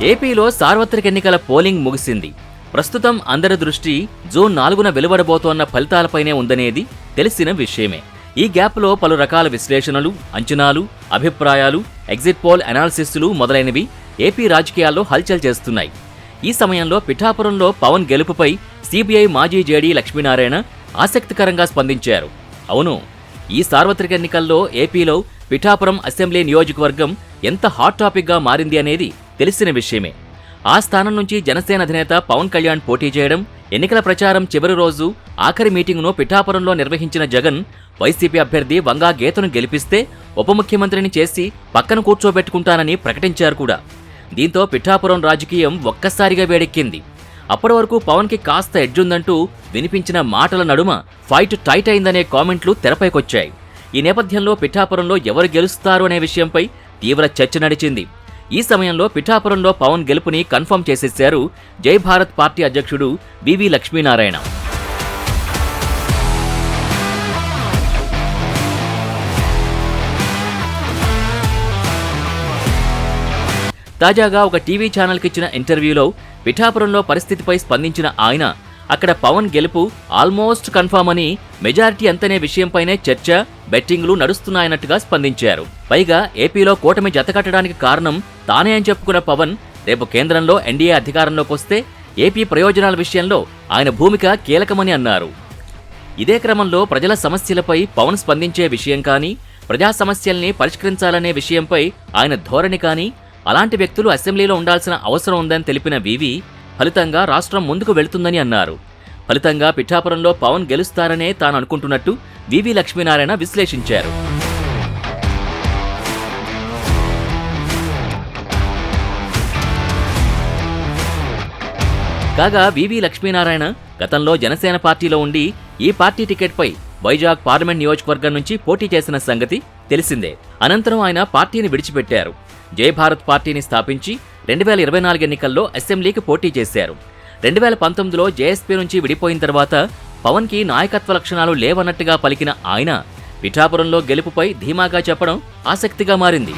ఏపీలో సార్వత్రిక ఎన్నికల పోలింగ్ ముగిసింది. ప్రస్తుతం అందరి దృష్టి జూన్ 4న వెలువడబోతోన్న ఫలితాలపైనే ఉందనేది తెలిసిన విషయమే. ఈ గ్యాప్లో పలు రకాల విశ్లేషణలు, అంచనాలు, అభిప్రాయాలు, ఎగ్జిట్ పోల్ అనాలిసిస్లు మొదలైనవి ఏపీ రాజకీయాల్లో హల్చల్ చేస్తున్నాయి. ఈ సమయంలో పిఠాపురంలో పవన్ గెలుపుపై సిబిఐ మాజీ జేడీ లక్ష్మీనారాయణ ఆసక్తికరంగా స్పందించారు. అవును, ఈ సార్వత్రిక ఎన్నికల్లో ఏపీలో పిఠాపురం అసెంబ్లీ నియోజకవర్గం ఎంత హాట్ టాపిక్గా మారింది అనేది తెలిసిన విషయమే. ఆ స్థానం నుంచి జనసేన అధినేత పవన్ కళ్యాణ్ పోటీ చేయడం, ఎన్నికల ప్రచారం చివరి రోజు ఆఖరి మీటింగును పిఠాపురంలో నిర్వహించిన జగన్ వైసీపీ అభ్యర్థి వంగా గీతను గెలిపిస్తే ఉప ముఖ్యమంత్రిని చేసి పక్కన కూర్చోబెట్టుకుంటానని ప్రకటించారు కూడా. దీంతో పిఠాపురం రాజకీయం ఒక్కసారిగా వేడెక్కింది. అప్పటి వరకు పవన్కి కాస్త ఎడ్జుందంటూ వినిపించిన మాటల నడుమ ఫైట్ టైట్ అయిందనే కామెంట్లు తెరపైకొచ్చాయి. ఈ నేపథ్యంలో పిఠాపురంలో ఎవరు గెలుస్తారు అనే విషయంపై తీవ్ర చర్చ నడిచింది. ఈ సమయంలో పిఠాపురంలో పవన్ గెలుపుని కన్ఫర్మ్ చేసేశారు జై భారత్ పార్టీ అధ్యక్షుడు వివి లక్ష్మీనారాయణ. తాజాగా ఒక టీవీ ఛానల్కి ఇచ్చిన ఇంటర్వ్యూలో పిఠాపురంలో పరిస్థితిపై స్పందించిన ఆయన అక్కడ పవన్ గెలుపు ఆల్మోస్ట్ కన్ఫర్మ్ అని, మెజారిటీ ఎంతనే విషయంపైనే చర్చ, బెట్టింగ్లు నడుస్తున్నాయన్నట్టుగా స్పందించారు. పైగా ఏపీలో కూటమి జతకట్టడానికి కారణం తానే అని చెప్పుకున్న పవన్ రేపు కేంద్రంలో ఎన్డీఏ అధికారంలోకి వస్తే ఏపీ ప్రయోజనాల విషయంలో ఆయన భూమిక కీలకమని అన్నారు. ఇదే క్రమంలో ప్రజల సమస్యలపై పవన్ స్పందించే విషయం కానీ, ప్రజా సమస్యల్ని పరిష్కరించాలనే విషయంపై ఆయన ధోరణి కానీ, అలాంటి వ్యక్తులు అసెంబ్లీలో ఉండాల్సిన అవసరం ఉందని తెలిపిన వివి ఫలితంగా రాష్ట్రం ముందుకు వెళుతుందని అన్నారు. ఫలితంగా పిఠాపురంలో పవన్ గెలుస్తారనే తాను అనుకుంటున్నట్టు వివి లక్ష్మీనారాయణ విశ్లేషించారు. కాగా వివి లక్ష్మీనారాయణ గతంలో జనసేన పార్టీలో ఉండి ఈ పార్టీ టికెట్పై వైజాగ్ పార్లమెంట్ నియోజకవర్గం నుంచి పోటీ చేసిన సంగతి తెలిసిందే. అనంతరం ఆయన పార్టీని విడిచిపెట్టారు. జై భారత్ పార్టీని స్థాపించి 2024 ఎన్నికల్లో అసెంబ్లీకి పోటీ చేశారు. 2019లో జేఎస్పీ నుంచి విడిపోయిన తర్వాత పవన్కి నాయకత్వ లక్షణాలు లేవన్నట్టుగా పలికిన ఆయన పిఠాపురంలో గెలుపుపై ధీమాగా చెప్పడం ఆసక్తిగా మారింది.